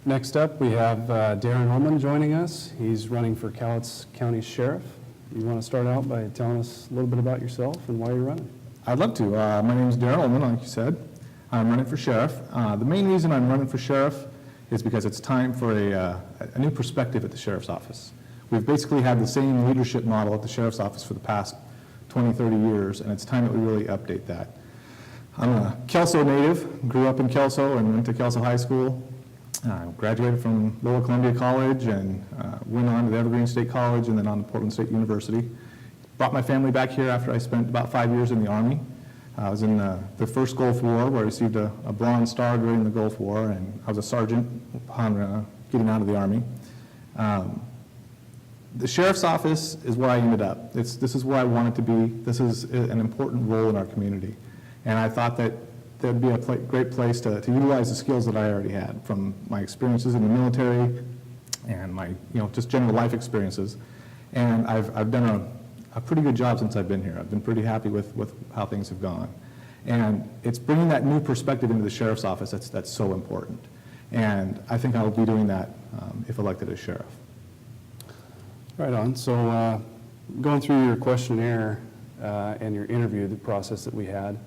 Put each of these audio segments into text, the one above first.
Next up, we have Darren Ullmann joining us. He's running for Cowlitz County Sheriff. You want to start out by telling us a little bit about yourself and why you're running? I'd love to. My name is Darren Ullmann, like you said. I'm running for sheriff. The main reason I'm running for sheriff is because it's time for a new perspective at the sheriff's office. We've basically had the same leadership model at the sheriff's office for the past 20, 30 years, and it's time that we really update that. I'm a Kelso native, grew up in Kelso and went to Kelso High School. Graduated from Lower Columbia College and went on to the Evergreen State College and then on to Portland State University. Brought my family back here after I spent about 5 years in the Army. I was in the first Gulf War, where I received a Bronze Star during the Gulf War, and I was a sergeant upon getting out of the Army. The sheriff's office is where I ended up. This is where I wanted to be. This is an important role in our community. And I thought that there would be a great place to utilize the skills that I already had from my experiences in the military and my just general life experiences. And I've done a pretty good job since I've been here. I've been pretty happy with how things have gone. And it's bringing that new perspective into the sheriff's office that's so important. And I think I'll be doing that if elected as sheriff. Right on. So going through your questionnaire and your interview, the process that we had,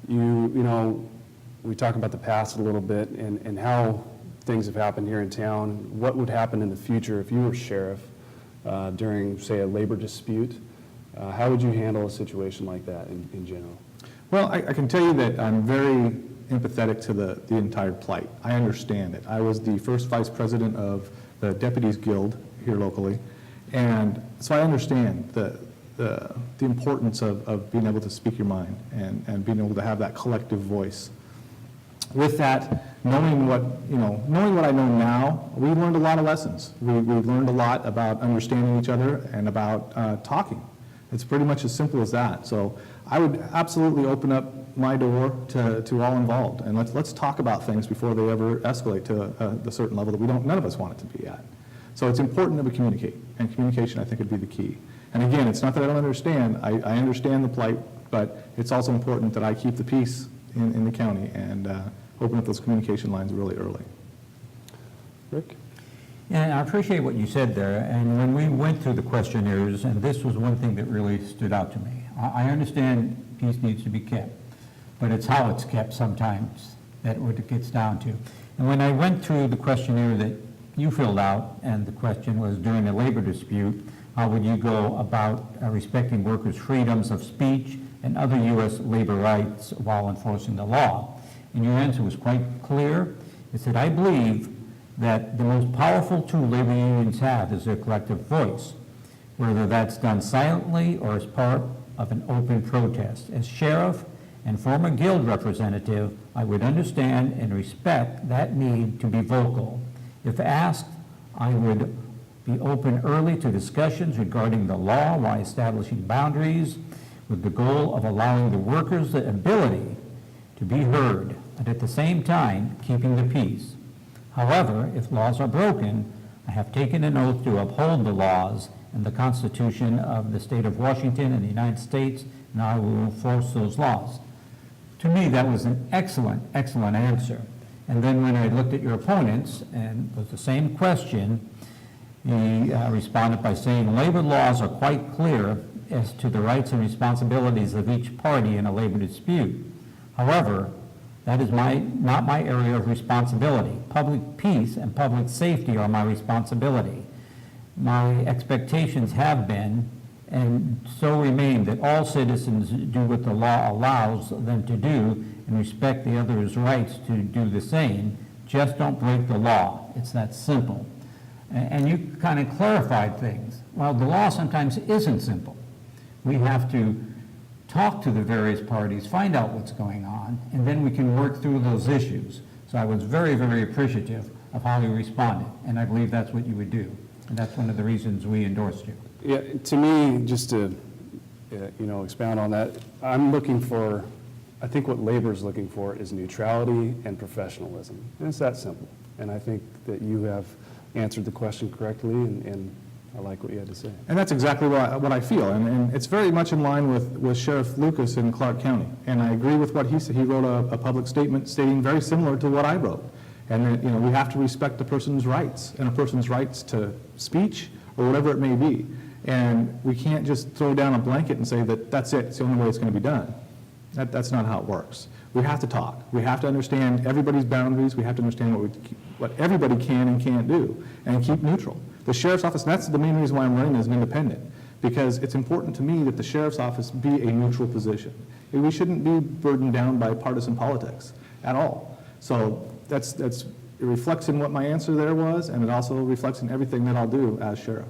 we talk about the past a little bit and how things have happened here in town. What would happen in the future if you were sheriff during, say, a labor dispute? How would you handle a situation like that in general? Well, I can tell you that I'm very empathetic to the entire plight. I understand it. I was the first vice president of the Deputies Guild here locally, and so I understand the importance of being able to speak your mind and being able to have that collective voice. With that, knowing what I know now, we learned a lot of lessons. We've learned a lot about understanding each other and about talking. It's pretty much as simple as that. So I would absolutely open up my door to all involved, and let's talk about things before they ever escalate to a certain level that none of us want it to be at. So it's important that we communicate, and communication, I think, would be the key. And again, it's not that I don't understand. I understand the plight, but it's also important that I keep the peace in the county and open up those communication lines really early. Rick? Yeah, I appreciate what you said there. And when we went through the questionnaires, and this was one thing that really stood out to me. I understand peace needs to be kept, but it's how it's kept sometimes that what it gets down to. And when I went through the questionnaire that you filled out, and the question was during a labor dispute, how would you go about respecting workers' freedoms of speech and other U.S. labor rights while enforcing the law? And your answer was quite clear. It said, I believe that the most powerful tool labor unions have is their collective voice, whether that's done silently or as part of an open protest. As sheriff and former guild representative, I would understand and respect that need to be vocal. If asked, I would be open early to discussions regarding the law while establishing boundaries with the goal of allowing the workers the ability to be heard, but at the same time, keeping the peace. However, if laws are broken, I have taken an oath to uphold the laws and the Constitution of the state of Washington and the United States, and I will enforce those laws. To me, that was an excellent, excellent answer. And then when I looked at your opponents, and it was the same question, he responded by saying, labor laws are quite clear as to the rights and responsibilities of each party in a labor dispute. However, that is not my area of responsibility. Public peace and public safety are my responsibility. My expectations have been and so remain that all citizens do what the law allows them to do and respect the other's rights to do the same. Just don't break the law. It's that simple. And you kind of clarified things. Well, the law sometimes isn't simple. We have to talk to the various parties, find out what's going on, and then we can work through those issues. So I was very, very appreciative of how you responded, and I believe that's what you would do. And that's one of the reasons we endorsed you. Yeah, to me, just to expound on that, I'm looking for, I think what labor is looking for is neutrality and professionalism. And it's that simple. And I think that you have answered the question correctly, and I like what you had to say. And that's exactly what I feel, and it's very much in line with Sheriff Lucas in Clark County. And I agree with what he said. He wrote a public statement stating very similar to what I wrote. And that, we have to respect the person's rights and a person's rights to speech or whatever it may be. And we can't just throw down a blanket and say that that's it, it's the only way it's going to be done. That's not how it works. We have to talk. We have to understand everybody's boundaries. We have to understand what everybody can and can't do, and keep neutral. The sheriff's office, that's the main reason why I'm running as an independent, because it's important to me that the sheriff's office be a neutral position. We shouldn't be burdened down by partisan politics at all. So it reflects in what my answer there was, and it also reflects in everything that I'll do as sheriff.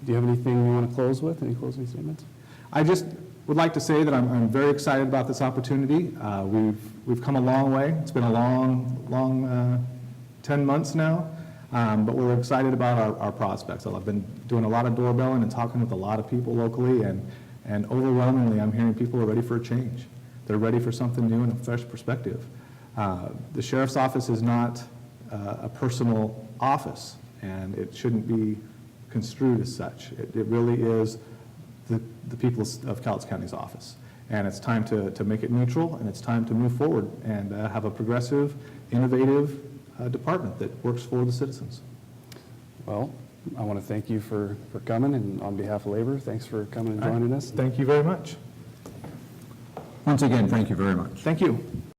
Do you have anything you want to close with? Any closing statements? I just would like to say that I'm very excited about this opportunity. We've come a long way. It's been a long 10 months now, but we're excited about our prospects. I've been doing a lot of doorbelling and talking with a lot of people locally, and overwhelmingly I'm hearing people are ready for a change. They're ready for something new and a fresh perspective. The sheriff's office is not a personal office, and it shouldn't be construed as such. It really is the people of Cowlitz County's office. And it's time to make it neutral, and it's time to move forward and have a progressive, innovative department that works for the citizens. Well, I want to thank you for coming, and on behalf of Labor, thanks for coming and joining us. Thank you very much. Once again, thank you very much. Thank you.